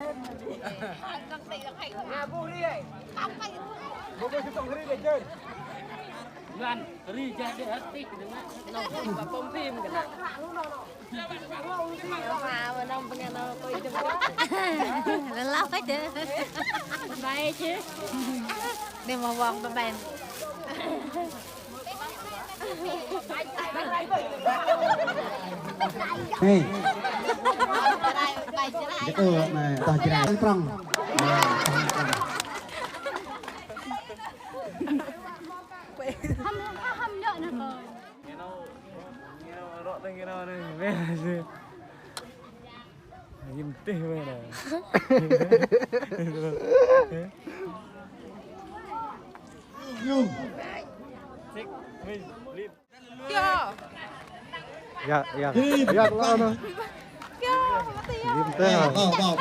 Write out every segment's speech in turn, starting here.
Nhà vô đi này. Vô vô chúng ta đi để chơi. Lan, ri chơi để hết tích đừng á. Nó không và công phim cái này. Mà nông bên nó coi chụp là lóc hết chứ. Bay chứ. Đi mà vòng tụi bạn. Hey. Này, tao chỉ đại trăng. Hâm nhợ nữa rồi. Nghe nó rõ tên nghe nó đây. Mẹ là gì? Nhìn tê mẹ này. Nhung. Dạ, dạ. Dạ, lo nó. Nhìn tê hả? Bảo.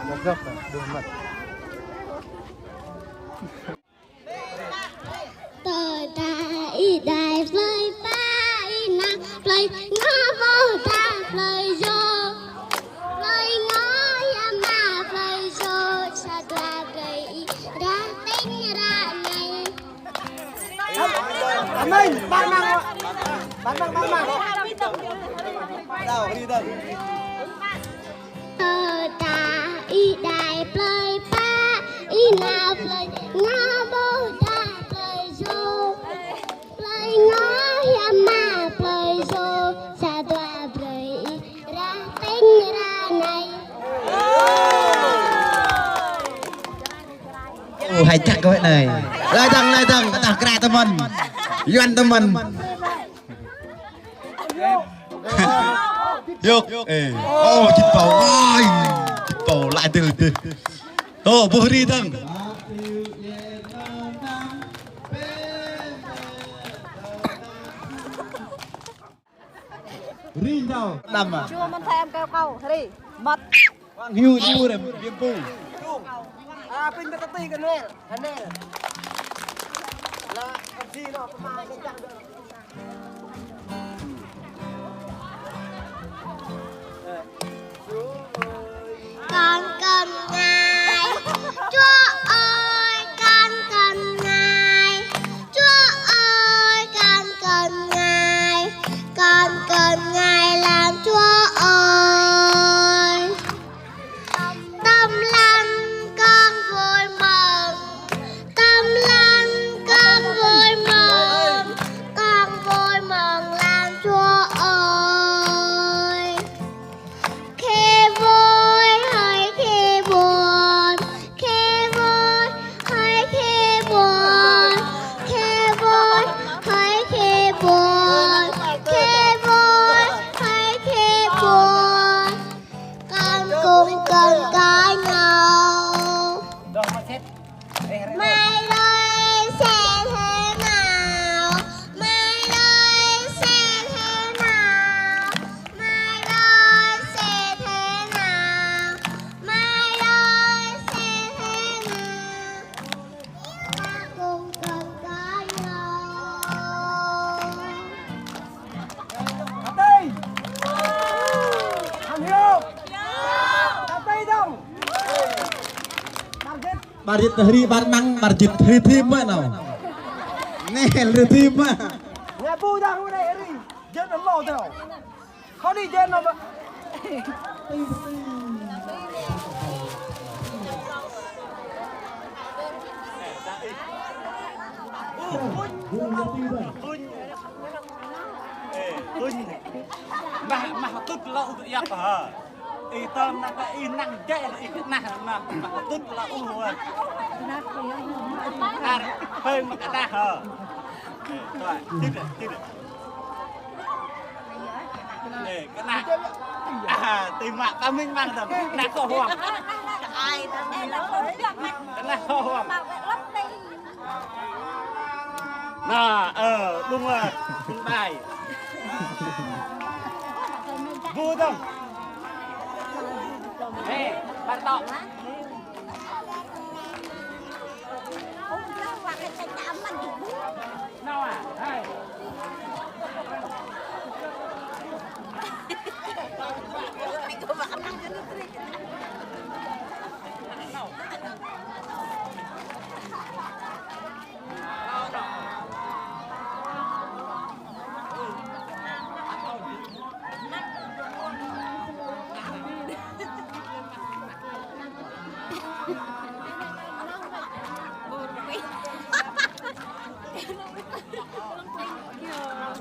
Nó dốc này, đường mật. Tôi đại đại play ba na play ngó vô ta play vô play ngó ya ma play vô sa đoa play ra tính ra này Anh ơi, bán mang. Đâu đi đâu? tôi đại play ba na play ngó vô ta play vô play ngó ya ma play vô sa đoa play ra tính ra này. Hãy chặt các bạn này. Lại thằng, tao kra tao mình. Doan tao mình. Yok. Chích bầu ơi. Chích bầu lại từ. Bố đi thằng. Rin đâu? Đầm à? Chưa mình thêm câu đi. Mật. Hiu này viêm pù. Pin cái tati cái nè. Là cái gì nó mà cái chẳng được. Con cần ngài Chúa ơi con cần ngài Chúa ơi con cần ngài làm Chúa ơi tâm lăng con vui mừng làm Chúa ơi khi vui hay khi buồn khi vui hay khi buồn khi vui hay khi buồn khi vui hay khi buồn con cùng cần có nhau mai đây sẽ thế nào mai đây sẽ thế nào mai đây sẽ thế nào mai đây sẽ thế nào ta cùng cần có nhau. Tati! Thằng Hiếu! Tati đâu? Bà dịch hri bà mang bà dịch hri thêm vậy nào? Nè hri thêm á. Nhà bu ra hôm nay đi. Dân nó lò rồi. Khó đi dân nó mà. Mà tức lâu tự yap hả? Ý tâm là cái ý năng dễ là ý cái năng mà tức là rồi. Hơi mà cái đa hả? Rồi, tiếp được. Để cái này tìm mạng ta minh mang tầm nát khổ hoàng. Ai ta nghe là khổ. Cái này khổ hoàng. Mà lấp đi. đúng rồi bài vui không ê bạn tọ nào à đây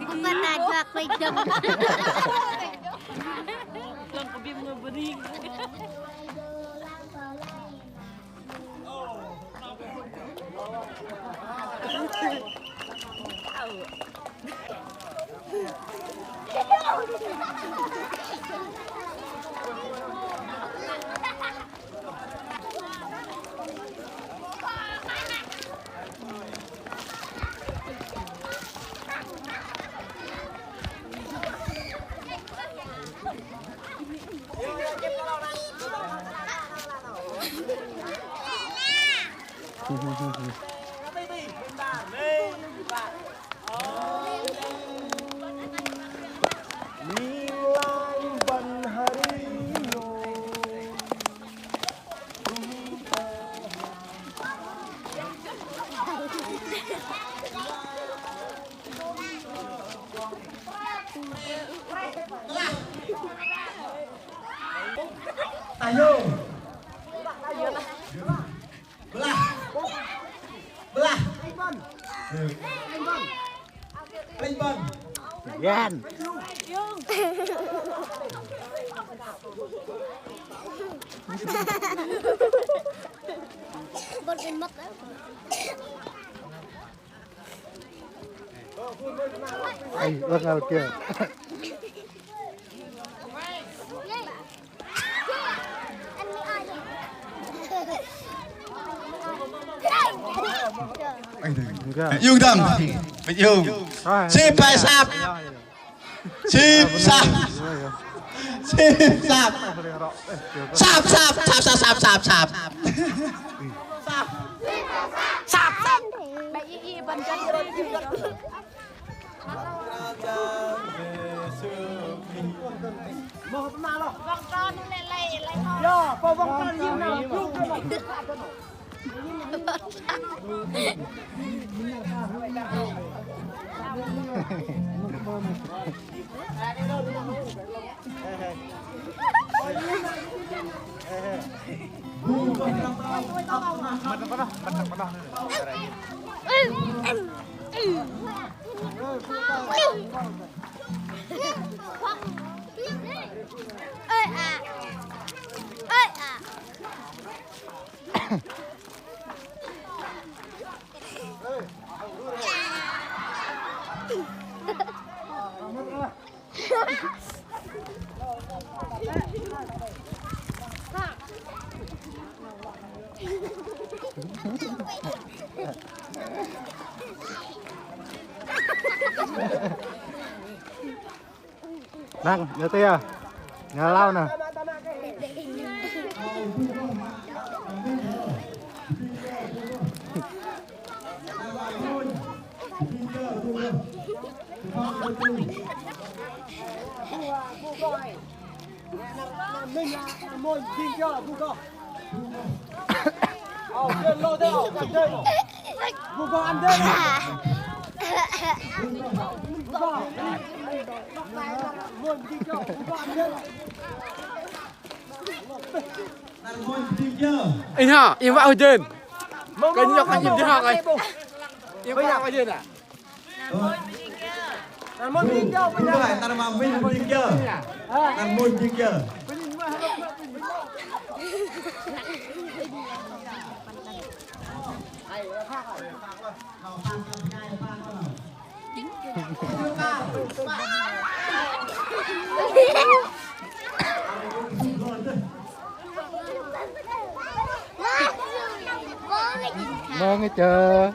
Bukan ada kejam. Ayo. Belah. Belah. Linbon. Gan. Con bên mất đấy. Ay, bakal kia. Dương Tâm. Bạch Dương. Xếp phải sạp. Xếp sạp. Xếp sạp. Sạp sạp sạp sạp sạp sạp sạp. Sạp sạp. Bạn y bần chân rồi. Mau ke mana lo? Vòng tròn lại thôi. Yo, po vòng tròn như nào? Lúc cái này. Ơi à. Ơi à. Nang, nhớ tia. Nhà lao nè. Môi đi cho bu co. Chơi lô thế hả? Chơi. Bu co ăn đây. Bu co. Môi đi cho bu co ăn đây. Anh hả? Em vào trên. Cái nhọc anh nhìn thấy học này. Em vào trên à? Môi đi cho bây giờ. Lại ta mà mình môi đi chưa? Ăn môi đi chưa? Mơ nghe chờ.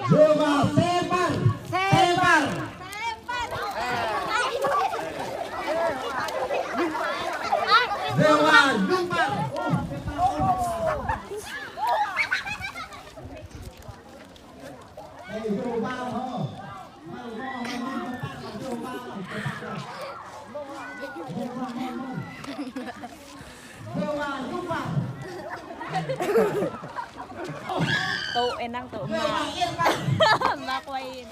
Jumlah sebar. Dewa Jumbar. Tụ em đang tụ mà quay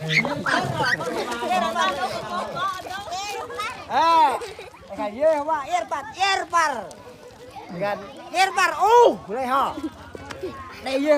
cái gì mà Erpar. Gan Erpar. Đây ha. Đây gì